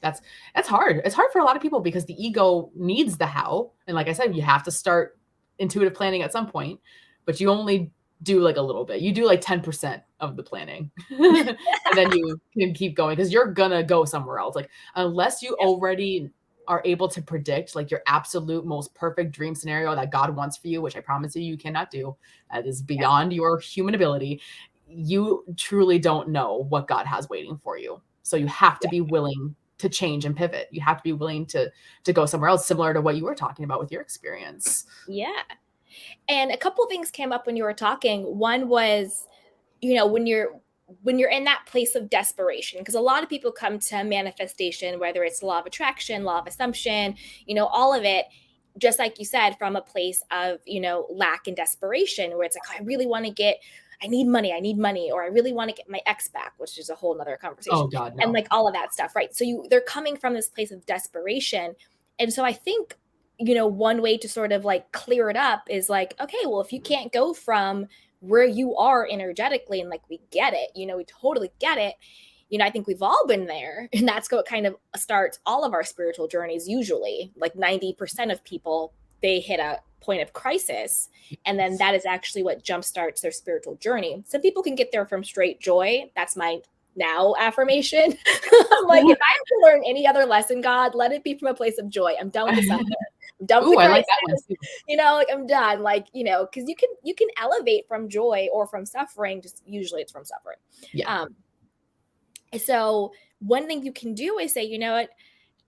That's that's hard. It's hard for a lot of people because the ego needs the how. And like I said, you have to start intuitive planning at some point, but you only do like a little bit. You do like 10% of the planning. And then you can keep going because you're gonna go somewhere else. Like unless you Yep. already are able to predict like your absolute most perfect dream scenario that God wants for you, which I promise you cannot do. That is Yeah. beyond your human ability. You truly don't know what God has waiting for you. So you have to Yeah. be willing to change and pivot. You have to be willing to go somewhere else, similar to what you were talking about with your experience. Yeah. And a couple things came up when you were talking. One was, when you're in that place of desperation, because a lot of people come to manifestation, whether it's law of attraction, law of assumption, all of it, just like you said, from a place of, lack and desperation, where it's like, I really want to get, I need money, or I really want to get my ex back, which is a whole nother Oh conversation. God, And no. like all of that stuff, right? So they're coming from this place of desperation. And so I think, one way to sort of like clear it up is like, okay, well, if you can't go from where you are energetically, and like we get it, we totally get it. I think we've all been there, and that's what kind of starts all of our spiritual journeys. Usually like 90% of people, they hit a point of crisis, and then Yes. that is actually what jumpstarts their spiritual journey. Some people can get there from straight joy. That's my now affirmation. I'm like, if I have to learn any other lesson, God, let it be from a place of joy. I'm done with the suffering. I'm done with Ooh, the I crisis. like that one too. Like I'm done. Like, because you can elevate from joy or from suffering. Just usually it's from suffering. Yeah. Um, so one thing you can do is say, you know what,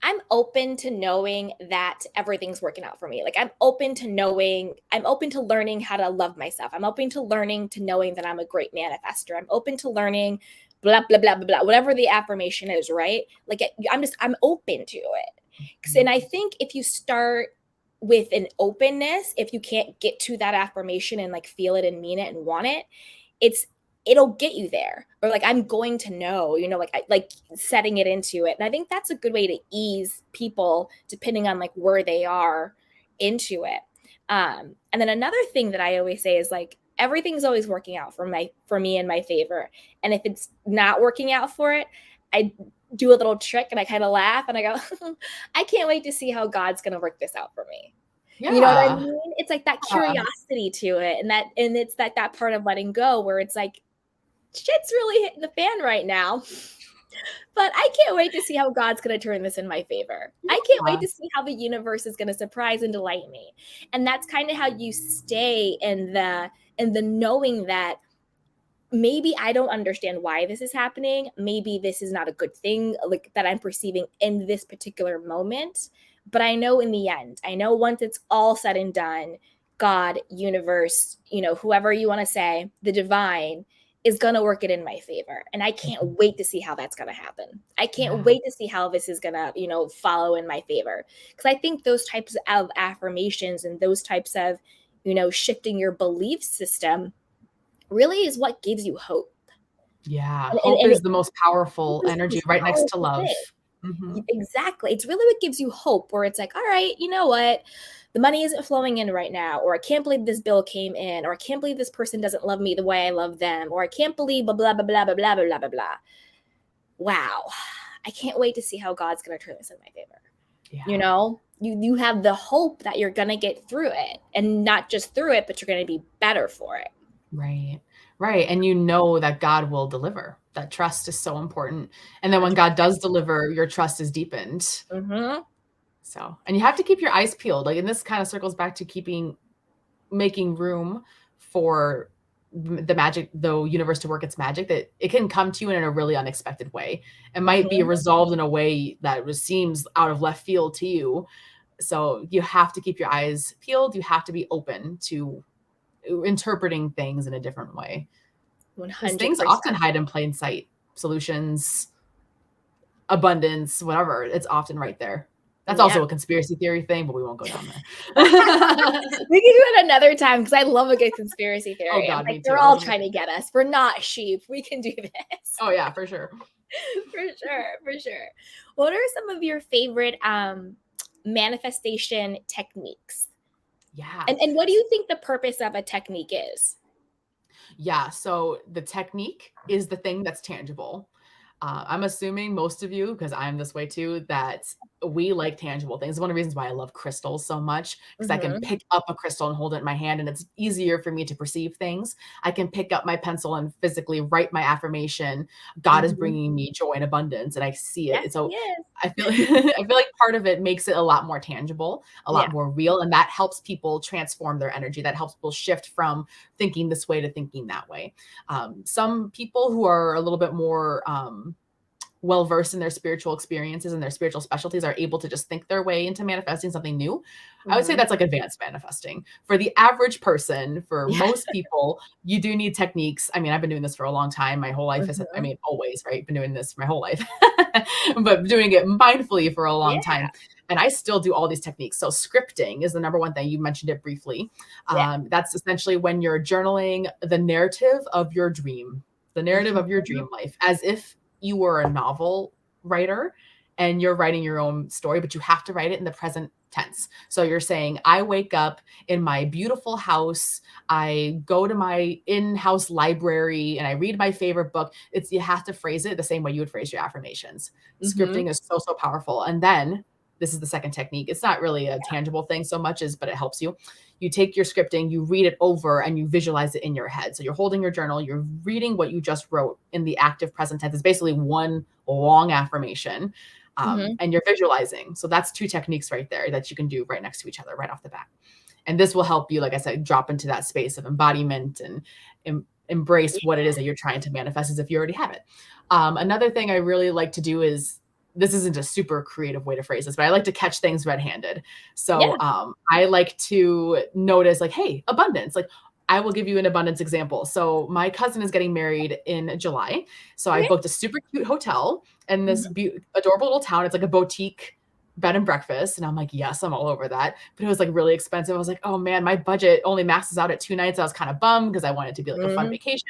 I'm open to knowing that everything's working out for me. Like I'm open to learning how to love myself. I'm open to learning to knowing that I'm a great manifester. I'm open to learning blah, blah, blah, blah, blah, whatever the affirmation is, right? Like I'm open to it. And I think if you start with an openness, if you can't get to that affirmation and like feel it and mean it and want it, it's it'll get you there. Or like, I'm going to know, like like setting it into it. And I think that's a good way to ease people depending on like where they are into it. And then another thing that I always say is like, everything's always working out for me in my favor. And if it's not working out for it, I do a little trick and I kind of laugh and I go, I can't wait to see how God's going to work this out for me. You know what I Yeah. mean? It's like that Yeah. curiosity to it, and it's that part of letting go where it's like, shit's really hitting the fan right now. But I can't wait to see how God's going to turn this in my favor. I can't wait Yeah. to see how the universe is going to surprise and delight me. And that's kind of how you stay in the knowing that maybe I don't understand why this is happening. Maybe this is not a good thing like that I'm perceiving in this particular moment. But I know in the end, I know once it's all said and done, God, universe, whoever you want to say, the divine is going to work it in my favor. And I can't Mhm. wait to see how that's going to happen. I can't Yeah. wait to see how this is going to, follow in my favor. Because I think those types of affirmations and those types of, shifting your belief system really is what gives you hope. Yeah. And, Hope and is it the most powerful is the energy most right next to powerful love. thing. Mhm. Exactly. It's really what gives you hope, where it's like, all right, you know what? The money isn't flowing in right now, or I can't believe this bill came in, or I can't believe this person doesn't love me the way I love them, or I can't believe blah blah blah blah blah blah blah blah blah. Wow. I can't wait to see how God's gonna turn this in my favor. Yeah. You have the hope that you're gonna get through it, and not just through it, but you're gonna be better for it. Right. Right. And you know that God will deliver. That trust is so important. And then when God 100%. does deliver, your trust is deepened. Mm-hmm. So, and you have to keep your eyes peeled. Like, and this kind of circles back to making room for the magic, the universe to work its magic, that it can come to you in a really unexpected way. It might be Mm-hmm. resolved in a way that seems out of left field to you. So you have to keep your eyes peeled. You have to be open to interpreting things in a different way. Because things 100%. often hide in plain sight. Solutions, abundance, whatever, it's often right there. That's Yeah. also a conspiracy theory thing, but we won't go down there. We can do it another time because I love a good conspiracy Oh theory. I'm god, like, me too. they're That was all one of my trying to favorites. get us. We're not sheep. We can do this. Oh yeah, for sure. For sure, for sure. What are some of your favorite manifestation techniques? Yeah. And what do you think the purpose of a technique is? Yeah, so the technique is the thing that's tangible. I'm assuming most of you, because I'm this way too, that we like tangible things. One of the reasons why I love crystals so much, because I can Mm-hmm. pick up a crystal and hold it in my hand, and it's easier for me to perceive things. I can pick up my pencil and physically write my affirmation. God is Mm-hmm. bringing me joy and abundance, and I see it. Yes, And he so is. I feel I feel like part of it makes it a lot more tangible, a Yeah. lot more real, and that helps people transform their energy. That helps people shift from thinking this way to thinking that way. Some people who are a little bit more well versed in their spiritual experiences and their spiritual specialties are able to just think their way into manifesting something new. I would say Mm-hmm. that's like advanced manifesting. For the average person, for Yeah. most people, you do need techniques. I mean, I've been doing this for a long time. My whole life is, I Mm-hmm. mean, always, right? Been doing this my whole life, but doing it mindfully for a long Yeah. time. And I still do all these techniques. So, scripting is the number one thing. You mentioned it briefly. Yeah. That's essentially when you're journaling the narrative of your dream, the narrative of your Mm-hmm. dream life, as if you were a novel writer and you're writing your own story, but you have to write it in the present tense. So you're saying, I wake up in my beautiful house, I go to my in-house library and I read my favorite book. You have to phrase it the same way you would phrase your affirmations. Mm-hmm. Scripting is so, so powerful. And then this is the second technique. It's not really a tangible thing so much as, but it helps you. You take your scripting, you read it over, and you visualize it in your head. So you're holding your journal, you're reading what you just wrote in the active present tense. It's basically one long affirmation, Mm-hmm. and you're visualizing. So that's two techniques right there that you can do right next to each other, right off the bat. And this will help you, like I said, drop into that space of embodiment and embrace what it is that you're trying to manifest as if you already have it. Another thing I really like to do is, this isn't a super creative way to phrase this, but I like to catch things red-handed. Yeah. So I like to notice, like, hey, abundance. Like, I will give you an abundance example. So my cousin is getting married in July. So I Okay. booked a super cute hotel in this Mm-hmm. adorable little town. It's like a boutique bed and breakfast. And I'm like, yes, I'm all over that. But it was like really expensive. I was like, oh man, my budget only maxes out at 2 nights. I was kind of bummed because I wanted it to be like a fun Mm-hmm. vacation.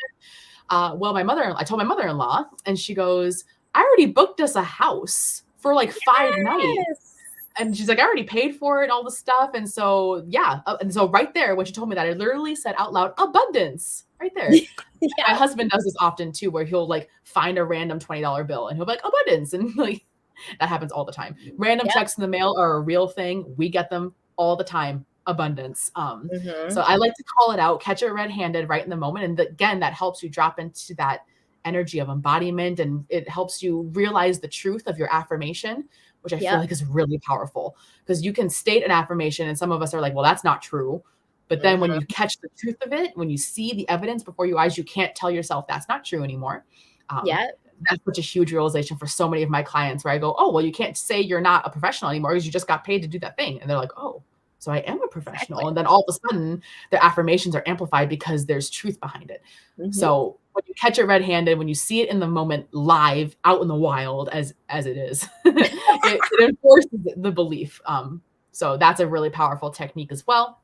Well, I told my mother-in-law, and she goes, I already booked us a house for like 5 nights. Yes. And she's like, I already paid for it, all the stuff. And so, yeah. And so right there, when she told me that, I literally said out loud, abundance right there. My Yeah. husband does this often too, where he'll like find a random $20 bill and he'll be like, abundance. And like, that happens all the time. Random Yep. checks in the mail are a real thing. We get them all the time. Abundance. So Mhm. I like to call it out, catch it red-handed right in the moment. And again, that helps you drop into that energy of embodiment, and it helps you realize the truth of your affirmation, which I feel Yep. like is really powerful, because you can state an affirmation and some of us are like, well, that's not true. But then when Mhm. you catch the truth of it, when you see the evidence before your eyes, you can't tell yourself that's not true anymore. Um, Yep. that's such a huge realization for so many of my clients, where I go, oh, well, you can't say you're not a professional anymore because you just got paid to do that thing. And they're like, oh, so I am a Exactly. professional. And then all of a sudden, their affirmations are amplified because there's truth behind it. Mhm. So when you catch it red-handed, when you see it in the moment, live, out in the wild, as it is, it enforces the belief. So that's a really powerful technique as well.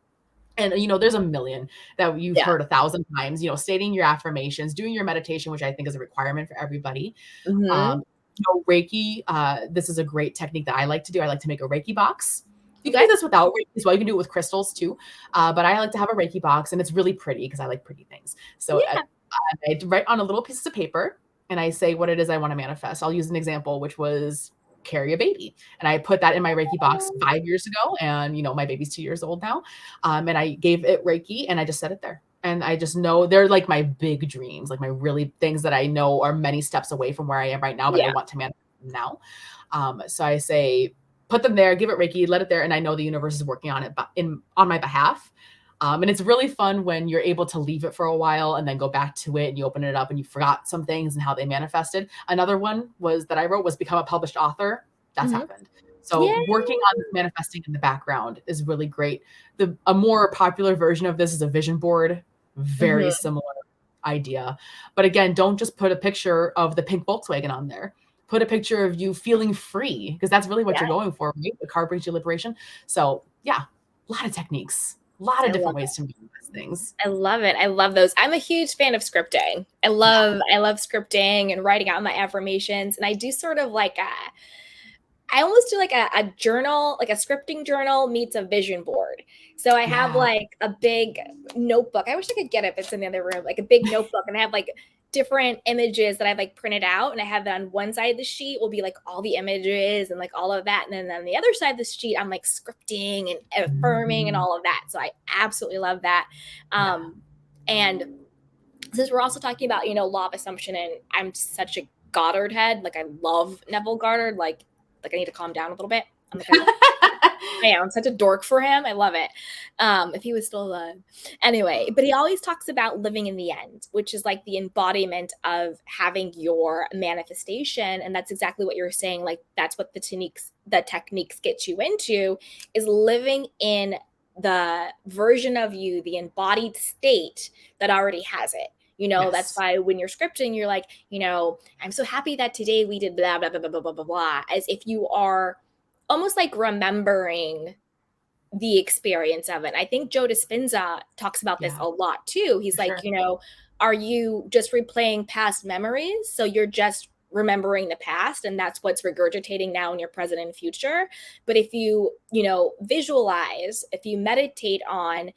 And there's a million that you've Yeah. heard 1,000 times. Stating your affirmations, doing your meditation, which I think is a requirement for everybody. Mhm. Reiki, this is a great technique that I like to do. I like to make a Reiki box. You can Okay. do this without Reiki as well. You can do it with crystals too. But I like to have a Reiki box, and it's really pretty because I like pretty things. So Yeah. I write on a little piece of paper and I say what it is I want to manifest. I'll use an example, which was carry a baby. And I put that in my Reiki box 5 years ago. And, my baby's 2 years old now. And I gave it Reiki and I just set it there. And I just know they're like my big dreams, like my really things that I know are many steps away from where I am right now, but I Yeah. want to manifest them now. So I say, put them there, give it Reiki, let it there. And I know the universe is working on it on my behalf. And it's really fun when you're able to leave it for a while and then go back to it and you open it up and you forgot some things and how they manifested. Another one was that I wrote was become a published author. That's Mhm. happened. So Yeah. working on this manifesting in the background is really great. A more popular version of this is a vision board, very Mhm. similar idea. But again, don't just put a picture of the pink Volkswagen on there. Put a picture of you feeling free, because that's really what Yeah. you're going for, right? The car brings you liberation. So yeah, a lot of techniques, a lot of I love different ways to manifest things. I love it. I love those. I'm a huge fan of scripting. Yeah. I love scripting and writing out my affirmations. And I do sort of like I almost do like a journal, like a scripting journal meets a vision board. So I have Yeah. like a big notebook. I wish I could get it if it's in the other room, like a big notebook. And I have like different images that I've like printed out. And I have that on one side of the sheet will be like all the images and like all of that. And then on the other side of the sheet, I'm like scripting and affirming and Mhm. all of that. So I absolutely love that. Yeah. And since we're also talking about, law of assumption, and I'm such a Goddard head, like I love Neville Goddard, like I need to calm down a little bit. I'm such a dork for him. I love it. If he was still alive. Anyway, but he always talks about living in the end, which is like the embodiment of having your manifestation. And that's exactly what you're saying. Like that's what the techniques get you into, is living in the version of you, the embodied state that already has it. That's Yes. why when you're scripting, you're like, I'm so happy that today we did blah, blah, blah, blah, blah, blah, blah, blah, as if you are almost like remembering the experience of it. I think Joe Dispenza talks about this Yeah, a lot too. He's for like, sure. are you just replaying past memories? So you're just remembering the past and that's what's regurgitating now in your present and future. But if you, visualize, if you meditate on,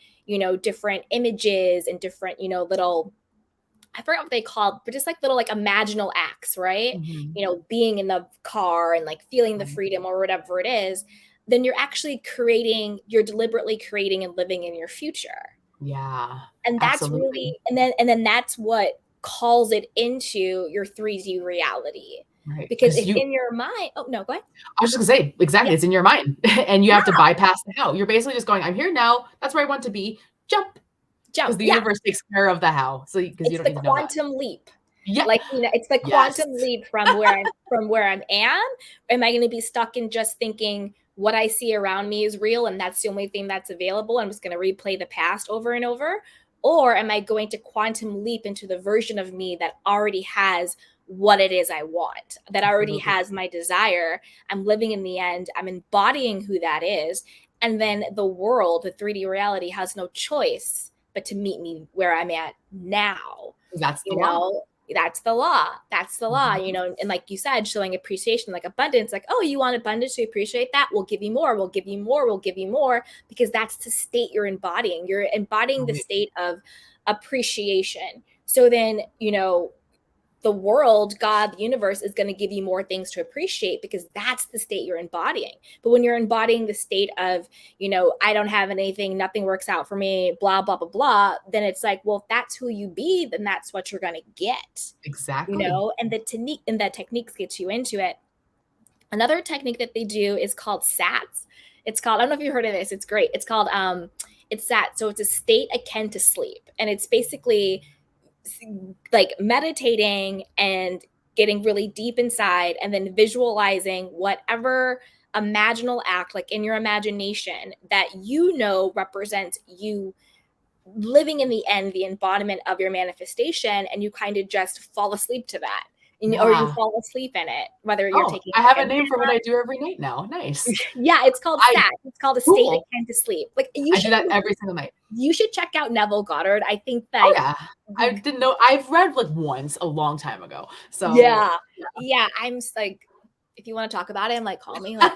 different images and different, little, I forgot what they called, but just like little like imaginal acts, right? Mhm. Being in the car and like feeling the Right. freedom or whatever it is, then you're deliberately creating and living in your future. Yeah, And that's absolutely. really, and then that's what calls it into your 3D reality. Right. Because Because if you in your mind, oh no, go ahead. I was just gonna say, Yeah. exactly, it's in your mind, and you have to Yeah. bypass the how. You're basically just going, "I'm here now. That's where I want to be. Jump," because Jump. the Yeah. universe takes care of the how, so because you It's don't the need to know that. quantum leap. Yeah. Like, it's the Yes. quantum leap from where I am. Am I going to be stuck in just thinking what I see around me is real and that's the only thing that's available? I'm just going to replay the past over and over. Or am I going to quantum leap into the version of me that already has what it is I want, that already Absolutely. has my desire? I'm living in the end. I'm embodying who that is. And then the world, the 3D reality, has no choice but to meet me where I'm at now. That's the you law. know That's the law. That's the law, Mhm. and like you said, showing appreciation, like abundance, like, oh, you want abundance, to appreciate that, we'll give you more, we'll give you more, we'll give you more, because that's the state you're embodying. You're embodying the Right. state of appreciation. So then, the world, God, the universe is going to give you more things to appreciate, because that's the state you're embodying. But when you're embodying the state of, I don't have anything, nothing works out for me, blah, blah, blah, blah, then it's like, well, if that's who you be, then that's what you're going to get, Exactly. and the techniques get you into it. Another technique that they do is called SATs. It's called, I don't know if you heard of this. It's great. It's called, it's SAT. So it's a state akin to sleep. And it's basically like meditating and getting really deep inside, and then visualizing whatever imaginal act, like in your imagination, that represents you living in the end, the embodiment of your manifestation, and you kind of just fall asleep to that. Or you Yeah. fall asleep in it, whether you're Oh, taking I like have a a name for what I do every night now. Nice. yeah, it's called I SAT. It's called a state Cool. akin to sleep. Like you I do should that every single night. you should check out Neville Goddard. I think Oh, that yeah. I didn't know I've read, like, once a long time ago. So, yeah. yeah. Yeah, I'm just like, if you want to talk about him, like call me, like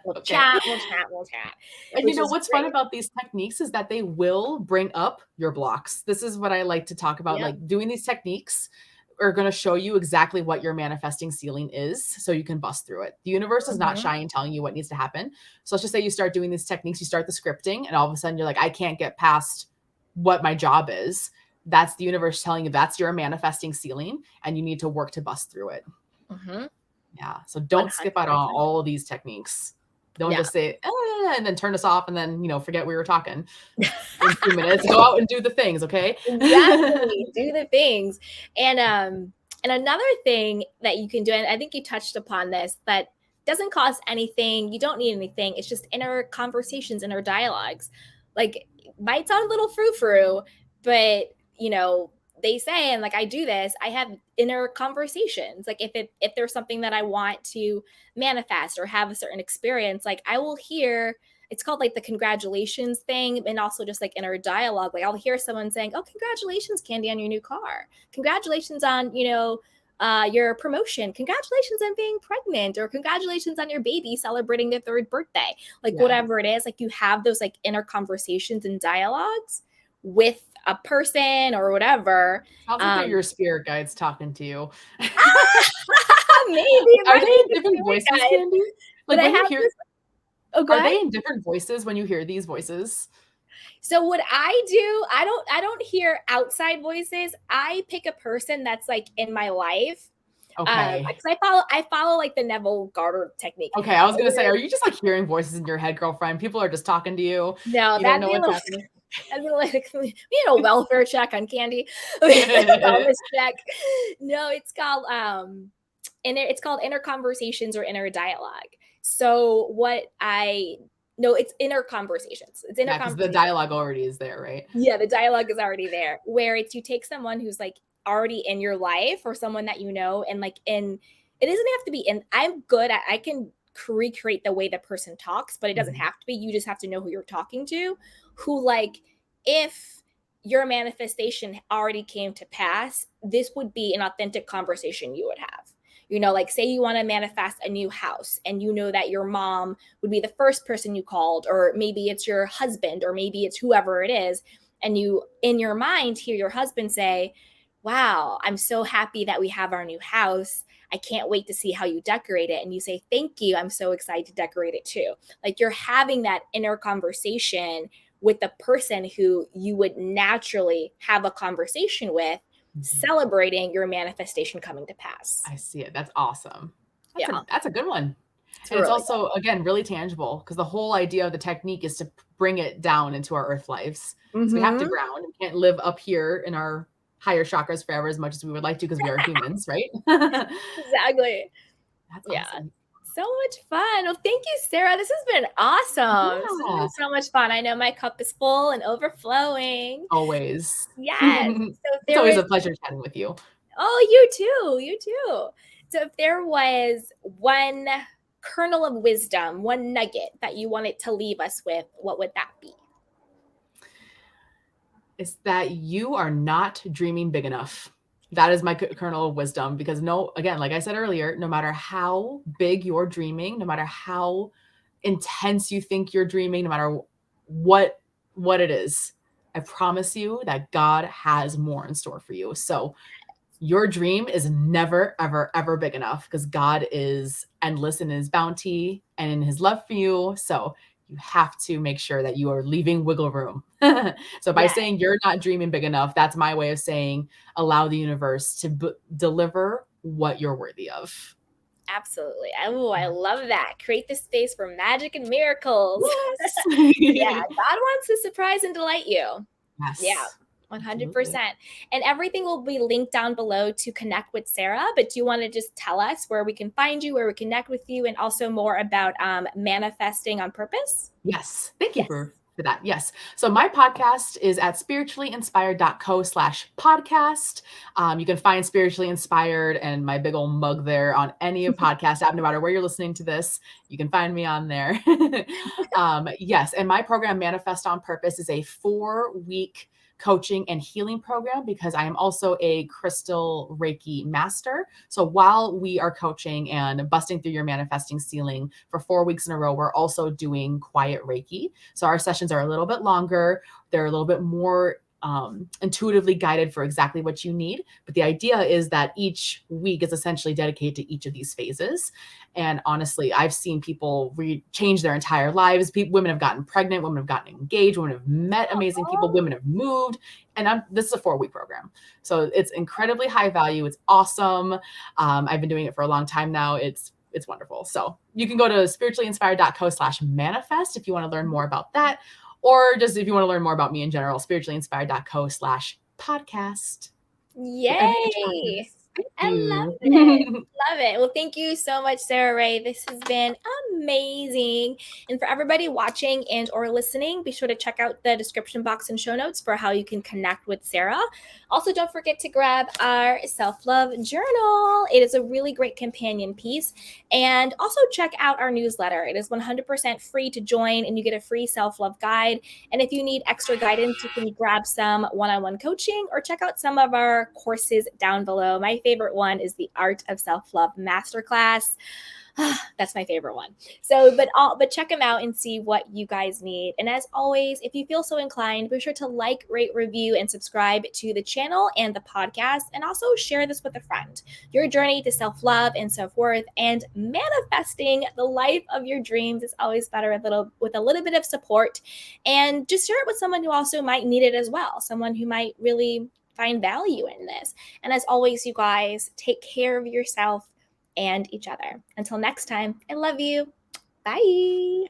we'll Okay. chat, we'll chat, we'll chat, And which is what's fun great. about these techniques is that they will bring up your blocks. This is what I like to talk about. Yeah. Like, doing these techniques are going to show you exactly what your manifesting ceiling is so you can bust through it. The universe is not Mhm. shy in telling you what needs to happen. So let's just say you start doing these techniques, you start the scripting, and all of a sudden you're like, I can't get past what my job is. That's the universe telling you that's your manifesting ceiling and you need to work to bust through it. Mhm. Yeah. So don't skip out on 100%. all of these techniques. Don't Yeah. just say, and then turn us off and then, forget we were talking in 2 minutes. Go out and do the things, okay? Exactly. Do the things. And another thing that you can do, and I think you touched upon this, but doesn't cost anything. You don't need anything. It's just inner conversations, inner dialogues. Like, might sound a little frou-frou, but they say, and like I do this, I have inner conversations. Like if there's something that I want to manifest or have a certain experience, like I will hear, it's called like the congratulations thing, and also just like inner dialogue. Like I'll hear someone saying, oh, congratulations, Candy, on your new car. Congratulations on, your promotion. Congratulations on being pregnant, or congratulations on your baby celebrating their third birthday. Like Yeah. whatever it is, like you have those like inner conversations and dialogues with a person or whatever. Sounds like they're your spirit guides talking to you. Maybe it Are might they be in the different spirit voices, guide, Candy? but Like, I when you have hear this. Oh, go are ahead. they in different voices when you hear these voices? So what I do, I don't hear outside voices. I pick a person that's like in my life. Okay. Because I follow like the Neville Goddard technique. Okay, I was gonna say, are you just, like, hearing voices in your head, girlfriend? People are just talking to you. No, You don't that'd know be a what's little happening? that'd be like we need a welfare check on Candy. Wellness check. No, it's called inner conversations or inner dialogue. So what I no, it's inner conversations. It's inner Yeah, because the conversations. dialogue already is there, right? Yeah, the dialogue is already there. Where it's you take someone who's like already in your life, or someone that and like it doesn't have to be in. I'm good at I can recreate the way the person talks, but it doesn't Mhm. have to be. You just have to know who you're talking to. Who, like, if your manifestation already came to pass, this would be an authentic conversation you would have. Like, say you want to manifest a new house, and you know that your mom would be the first person you called, or maybe it's your husband, or maybe it's whoever it is, and you in your mind hear your husband say, wow, I'm so happy that we have our new house. I can't wait to see how you decorate it. And you say, thank you, I'm so excited to decorate it too. Like, you're having that inner conversation with the person who you would naturally have a conversation with, Mhm. celebrating your manifestation coming to pass. I see it. That's awesome. Yeah, That's a good one. it's And it's really also, again, really tangible because the whole idea of the technique is to bring it down into our earth lives. good. So we have to Mm-hmm. ground. We can't live up here in our higher chakras forever as much as we would like to because we are humans, right? That's Exactly. Yeah. awesome. So much fun. Well, thank you, Sarah. This has been awesome. This has Yeah, been so much fun. I know my cup is full and overflowing. always. Yes. So if It's there always was, a pleasure chatting with you. oh, you too. You too. So if there was one kernel of wisdom, one nugget that you wanted to leave us with, what would that be? It's that you are not dreaming big enough. That is my kernel of wisdom, because again, like I said earlier, no matter how big you're dreaming, no matter how intense you think you're dreaming, no matter what it is, I promise you that God has more in store for you. So your dream is never, ever, ever big enough, because God is endless in his bounty and in his love for you. So you have to make sure that you are leaving wiggle room. So by Yeah, saying you're not dreaming big enough, that's my way of saying allow the universe to deliver what you're worthy of. absolutely. Oh, I love that. Create the space for magic and miracles. Yes. Yeah, God wants to surprise and delight you. Yeah, Yes. Absolutely. 100%. And everything will be linked down below to connect with Sara. But do you want to just tell us where we can find you, where we connect with you, and also more about manifesting on purpose? Yes. Thank you Yes. for that. Yes. So my podcast is at spirituallyinspired.co/podcast. You can find Spiritually Inspired and my big old mug there on any of podcast app, no matter where you're listening to this, you can find me on there. Yes. And my program, Manifest on Purpose, is a 4-week coaching and healing program, because I am also a crystal Reiki master. So while we are coaching and busting through your manifesting ceiling for 4 weeks in a row, we're also doing quiet Reiki. So our sessions are a little bit longer. They're a little bit more intuitively guided for exactly what you need. But the idea is that each week is essentially dedicated to each of these phases. And honestly, I've seen people change their entire lives. Women have gotten pregnant, women have gotten engaged, women have met amazing people, Oh, women have moved. And this is a 4-week program. So it's incredibly high value. It's awesome. I've been doing it for a long time now. It's wonderful. So you can go to spirituallyinspired.co/manifest if you want to learn more about that. Or just if you want to learn more about me in general, spirituallyinspired.co/podcast. Whatever your yay. choice. Thank I love you. it. Love it. Well, thank you so much, Sara Rae. This has been amazing. And for everybody watching and or listening, be sure to check out the description box and show notes for how you can connect with Sara. Also, don't forget to grab our self-love journal. It is a really great companion piece. And also check out our newsletter. It is 100% free to join, and you get a free self-love guide. And if you need extra guidance, you can grab some one-on-one coaching or check out some of our courses down below. My favorite one is the Art of Self-Love Masterclass. That's my favorite one. So, but check them out and see what you guys need. And as always, if you feel so inclined, be sure to like, rate, review, and subscribe to the channel and the podcast. And also share this with a friend. Your journey to self-love and self-worth and manifesting the life of your dreams is always better with a little bit of support. And just share it with someone who also might need it as well. Someone who might really find value in this. And as always, you guys, take care of yourself and each other. Until next time, I love you. Bye.